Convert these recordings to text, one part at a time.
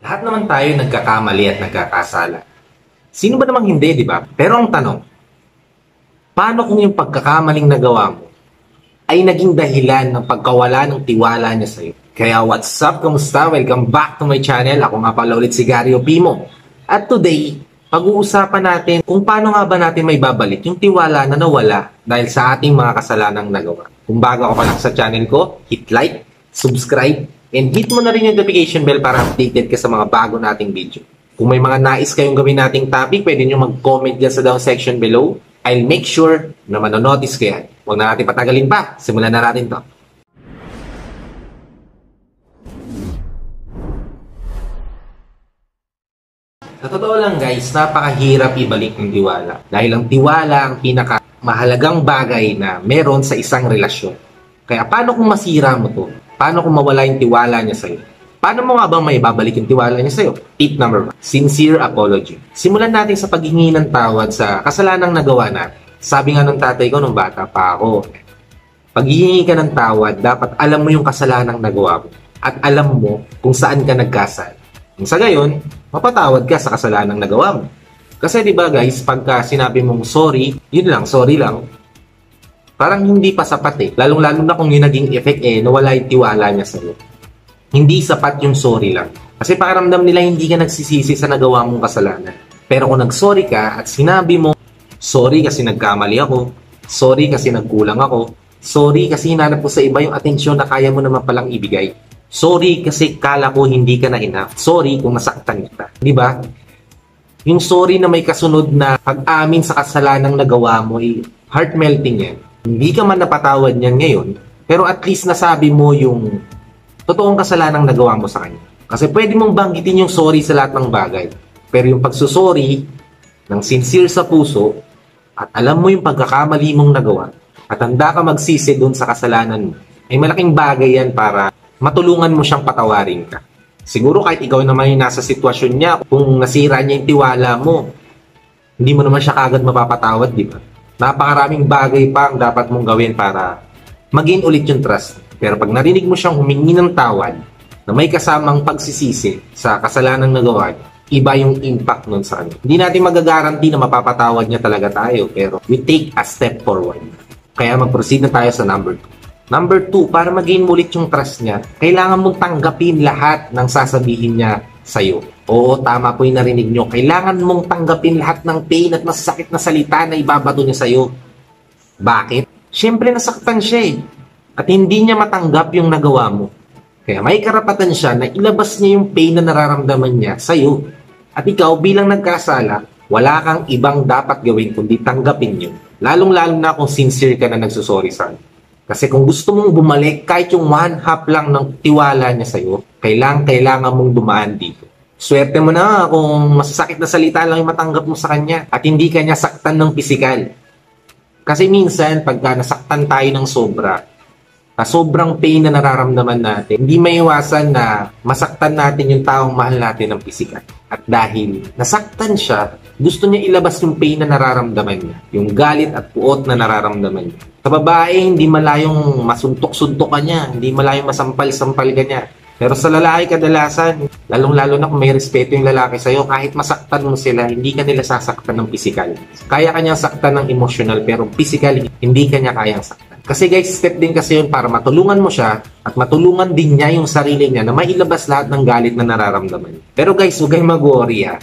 Lahat naman tayo nagkakamali at nagkakasala. Sino ba namang hindi, di ba? Pero ang tanong, paano kung yung pagkakamaling nagawa mo ay naging dahilan ng pagkawala ng tiwala niya sa'yo? Kaya what's up? Kamusta? Welcome back to my channel. Ako nga pala ulit si Gary Opimo. At today, pag-uusapan natin kung paano nga ba natin may babalik yung tiwala na nawala dahil sa ating mga kasalanang nagawa. Kung bago ako pa lang sa channel ko, hit like, subscribe, and hit mo na rin yung notification bell para updated ka sa mga bago nating video. Kung may mga nais kayong gawin nating topic, pwede nyo mag-comment dyan sa down section below. I'll make sure na manonotice kayo. Huwag na natin patagalin pa. Simulan na natin to. Sa totoo lang guys, napakahirap ibalik ng tiwala. Dahil ang tiwala ang pinakamahalagang bagay na meron sa isang relasyon. Kaya paano kung masira mo to? Paano kung mawala yung tiwala niya sa'yo? Paano mo nga bang may babalik yung tiwala niya sa'yo? Tip number 1, sincere apology. Simulan natin sa paghingi ng tawad sa kasalanang nagawa natin. Sabi nga ng tatay ko nung bata pa ako, paghihingi ka ng tawad, dapat alam mo yung kasalanang nagawa mo. At alam mo kung saan ka nagkasala. Kung sa gayon, mapatawad ka sa kasalanang nagawa mo. Kasi di ba guys, pagka sinabi mong sorry, yun lang, sorry lang, parang hindi pa sapat eh. Lalong-lalo na kung yung naging effect nawala yung tiwala niya sa'yo. Hindi sapat yung sorry lang. Kasi pakiramdam nila hindi ka nagsisisi sa nagawa mong kasalanan. Pero kung nag-sorry ka at sinabi mo, sorry kasi nagkamali ako, sorry kasi nagkulang ako, sorry kasi hinanap ko sa iba yung atensyon na kaya mo naman palang ibigay, sorry kasi kala ko hindi ka na enough, sorry kung nasaktan kita. Di ba? Yung sorry na may kasunod na pag-amin sa kasalanang nagawa mo ay heart-melting yan. Hindi ka man napatawad niyan ngayon, pero at least nasabi mo yung totoong kasalanang nagawa mo sa kanya. Kasi pwede mong banggitin yung sorry sa lahat ng bagay. Pero yung pagsusorry ng sincere sa puso at alam mo yung pagkakamali mong nagawa at handa ka magsisi doon sa kasalanan mo, ay malaking bagay yan para matulungan mo siyang patawarin ka. Siguro kahit ikaw naman yung nasa sitwasyon niya, kung nasira niya yung tiwala mo, hindi mo naman siya kagad mapapatawad, di ba? Napakaraming bagay pa ang dapat mong gawin para mag-gain ulit yung trust. Pero pag narinig mo siyang humingi ng tawad na may kasamang pagsisisi sa kasalanang nagawa, iba yung impact nun sa kanya. Hindi natin magagaranti na mapapatawad niya talaga tayo, pero we take a step forward. Kaya mag-proceed na tayo sa number 2. Number 2, para mag-gain mo ulit yung trust niya, kailangan mong tanggapin lahat ng sasabihin niya sa'yo. Oo, tama po yung narinig nyo. Kailangan mong tanggapin lahat ng pain at masakit na salita na ibabato niya sa'yo. Bakit? Siyempre nasaktan siya eh. At hindi niya matanggap yung nagawa mo. Kaya may karapatan siya na ilabas niya yung pain na nararamdaman niya sa'yo. At ikaw bilang nagkasala, wala kang ibang dapat gawin kundi tanggapin yun. Lalong-lalo na kung sincere ka na nagsusorry sa'yo. Kasi kung gusto mong bumalik kahit yung 1/2 lang ng tiwala niya sa'yo, kailangan mong dumaan dito. Swerte mo na kung masasakit na salita lang yung matanggap mo sa kanya at hindi ka niya saktan ng pisikal. Kasi minsan, pagka nasaktan tayo ng sobra, sobrang pain na nararamdaman natin, hindi maiwasan na masaktan natin yung taong mahal natin ng pisikal. At dahil nasaktan siya, gusto niya ilabas yung pain na nararamdaman niya, yung galit at puot na nararamdaman niya. Sa babae, hindi malayong masuntok-suntok ka niya, hindi malayong masampal-sampal ka niya. Pero sa lalaki kadalasan, lalong-lalo na kung may respeto yung lalaki sa'yo, kahit masaktan mo sila, hindi ka nila sasaktan ng pisikal. Kaya kanyang saktan ng emotional, pero pisikal, hindi kanya kayang saktan. Kasi guys, step din kasi yun para matulungan mo siya at matulungan din niya yung sarili niya na mailabas lahat ng galit na nararamdaman. Pero guys, huwag kayong mag-worry ha.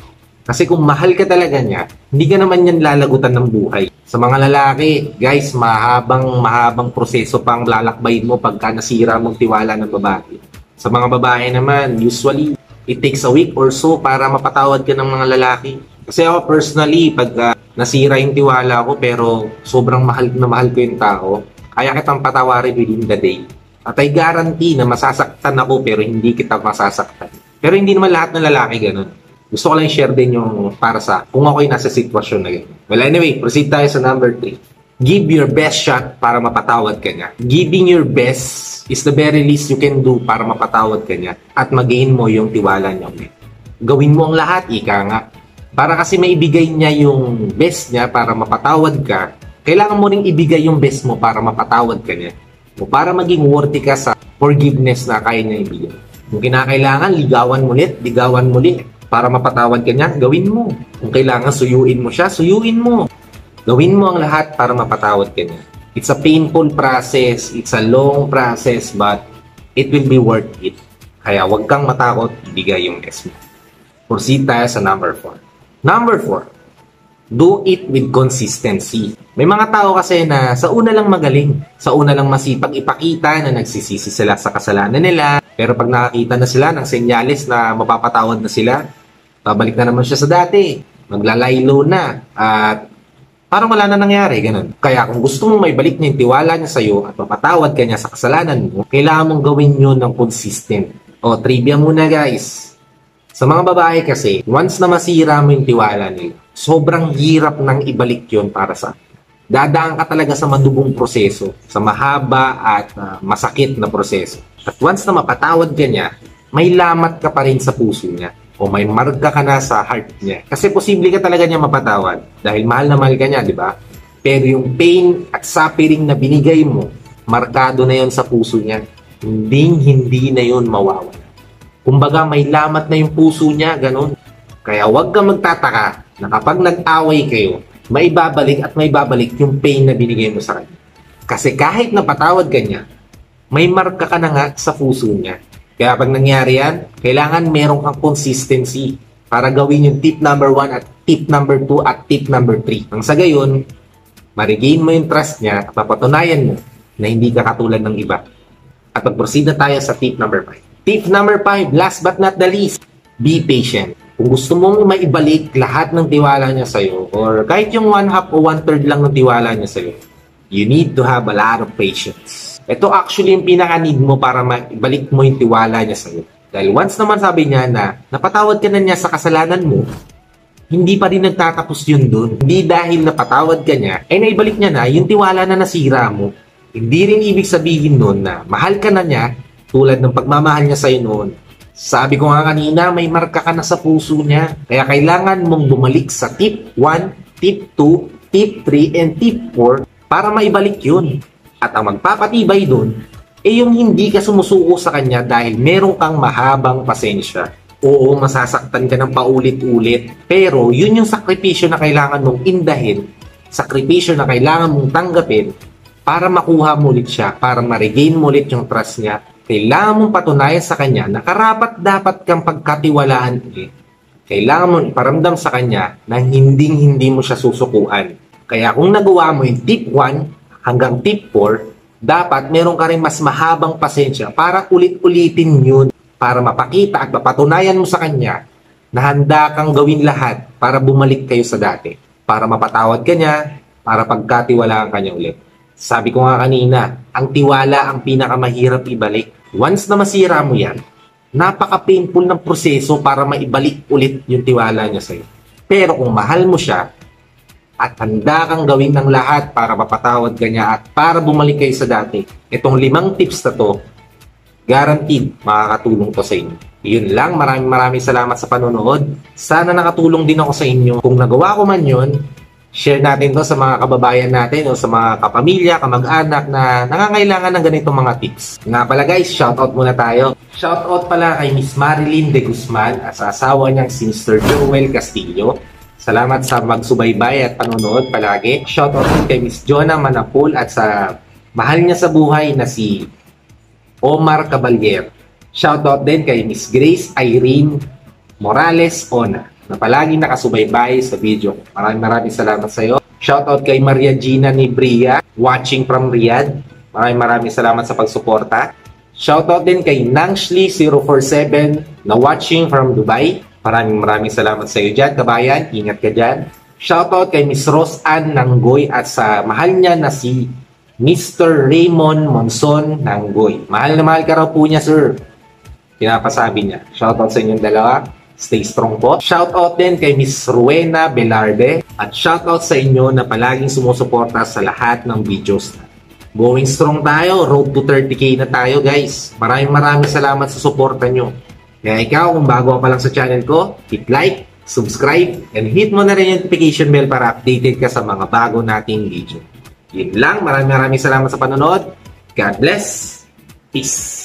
Kasi kung mahal ka talaga niya, hindi ka naman yan lalagutan ng buhay. Sa mga lalaki, guys, mahabang proseso pang lalakbayin mo pagka nasira mong tiwala ng babae. Sa mga babae naman, usually, it takes a week or so para mapatawad ka ng mga lalaki. Kasi ako personally, pag nasira yung tiwala ko pero sobrang mahal ko yung tao, kaya kitang patawarin within the day. At I guarantee na masasaktan ako pero hindi kita masasaktan. Pero hindi naman lahat ng lalaki ganun. Gusto ko lang share din yung para sa kung ako'y nasa sitwasyon na ganun. Well anyway, proceed tayo sa number 3. Give your best shot para mapatawad ka niya. Giving your best is the very least you can do para mapatawad ka niya at mag-gain mo yung tiwala niya. Gawin mo ang lahat, ika nga. Para kasi maibigay niya yung best niya para mapatawad ka, kailangan mo ring ibigay yung best mo para mapatawad ka niya. O para maging worthy ka sa forgiveness na kaya niya ibigay. Kung kinakailangan, ligawan muli para mapatawad ka niya, gawin mo. Kung kailangan suyuin mo siya, suyuin mo. Gawin mo ang lahat para mapatawad ka niya. It's a painful process, it's a long process, but it will be worth it. Kaya huwag kang matakot, ibigay yung yes mo. Proceed tayo sa number 4. Number 4, do it with consistency. May mga tao kasi na sa una lang magaling, sa una lang masipag ipakita na nagsisisi sila sa kasalanan nila, pero pag nakakita na sila ng senyales na mapapatawad na sila, babalik na naman siya sa dati, maglalaylo na, at parang wala na nangyari, ganun. Kaya kung gusto mong maibalik niya yung tiwala niya sa'yo at mapatawad ka niya sa kasalanan mo, kailangan mong gawin yun ng consistent. O, trivia muna guys. Sa mga babae kasi, once na masira mo yung tiwala nila, sobrang hirap nang ibalik yun para sa dadaan ka talaga sa madugong proseso, sa mahaba at masakit na proseso. At once na mapatawad ka niya, may lamat ka pa rin sa puso niya o may marga ka na sa heart niya. Kasi posible ka talaga niya mapatawad dahil mahal na mahal ka niya, di ba? Pero yung pain at suffering na binigay mo, markado na yon sa puso niya. Hindi na yon mawawala. Kumbaga may lamat na yung puso niya, ganun. Kaya huwag kang magtataka na kapag nag-away kayo, may babalik yung pain na binigay mo sa kanya. Kasi kahit napatawad ka niya, may marka ka na nga sa puso niya. Kaya pag nangyari yan, kailangan meron kang consistency para gawin yung tip number 1 at tip number 2 at tip number 3. Nang sa gayon, ma-regain mo yung trust niya at mapatunayan mo na hindi ka katulad ng iba. At mag-proceed na tayo sa tip number 5. Tip number 5, last but not the least, be patient. Kung gusto mong maibalik lahat ng tiwala niya sa'yo, or kahit yung 1/2 o 1/3 lang ng tiwala niya sa'yo, you need to have a lot of patience. Ito actually yung pinaka-need mo para maibalik mo yung tiwala niya sa'yo. Dahil once naman sabi niya na napatawad ka na niya sa kasalanan mo, hindi pa rin nagtatapos yun dun. Hindi dahil napatawad ka niya, ay naibalik niya na yung tiwala na nasira mo. Hindi rin ibig sabihin nun na mahal ka na niya tulad ng pagmamahal niya sa'yo noon. Sabi ko nga kanina, may marka ka na sa puso niya. Kaya kailangan mong bumalik sa tip 1, tip 2, tip 3, and tip 4 para maibalik yun. At ang magpapatibay dun, yung hindi ka sumusuko sa kanya dahil meron kang mahabang pasensya. Oo, masasaktan ka ng paulit-ulit. Pero yun yung sakripisyo na kailangan mong indahin, sakripisyo na kailangan mong tanggapin para makuha mo ulit siya, para ma-regain mo ulit yung trust niya. Kailangan mong patunayan sa kanya na karapat-dapat kang pagkatiwalaan ulit. Kailangan mong iparamdam sa kanya na hindi mo siya susukuan. Kaya kung nagawa mo yung tip 1 hanggang tip 4, dapat meron ka rin mas mahabang pasensya para ulit-ulitin yun, para mapakita at mapatunayan mo sa kanya na handa kang gawin lahat para bumalik kayo sa dati, para mapatawad ka niya, para pagkatiwalaan ka niya ulit. Sabi ko nga kanina, ang tiwala ang pinakamahirap ibalik. Once na masira mo yan, napaka-painful ng proseso para maibalik ulit yung tiwala niya sa'yo. Pero kung mahal mo siya at handa kang gawin ng lahat para mapatawad ka niya at para bumalik kayo sa dati, itong 5 tips na to, guaranteed makakatulong to sa inyo. Yun lang, maraming salamat sa panonood. Sana nakatulong din ako sa inyo. Kung nagawa ko man yun, share natin to sa mga kababayan natin o sa mga kapamilya, kamag-anak na nangangailangan ng ganitong mga tips. Nga pala guys, shoutout muna tayo. Shoutout pala kay Miss Marilyn de Guzman at sa asawa niyang si Mr. Joel Castillo. Salamat sa magsubaybay at panonood palagi. Shoutout din kay Miss Jonah Manapul at sa mahal niya sa buhay na si Omar Caballero. Shoutout din kay Miss Grace Irene Morales Ona na palaging nakasubaybay sa video. Maraming salamat sa iyo. Shoutout kay Maria Gina Nibria, watching from Riyadh. Maraming salamat sa pagsuporta. Shoutout din kay Nangshli047 na watching from Dubai. Maraming salamat sa iyo dyan, kabayan. Ingat ka dyan. Shoutout kay Miss Rose Ann Nanggoy at sa mahal niya na si Mr. Raymond Monson Nanggoy. Mahal na mahal ka raw po niya, sir. Pinapasabi niya. Shoutout sa inyong dalawa. Stay strong po. Shoutout din kay Miss Rowena Belarde at shoutout sa inyo na palaging sumusuporta sa lahat ng videos na. Going strong tayo. Road to 30K na tayo guys. Maraming salamat sa suporta nyo. Kaya ikaw kung bago ka pa lang sa channel ko, hit like, subscribe, and hit mo na rin yung notification bell para updated ka sa mga bago nating video. Yun lang. Maraming salamat sa panonood. God bless. Peace.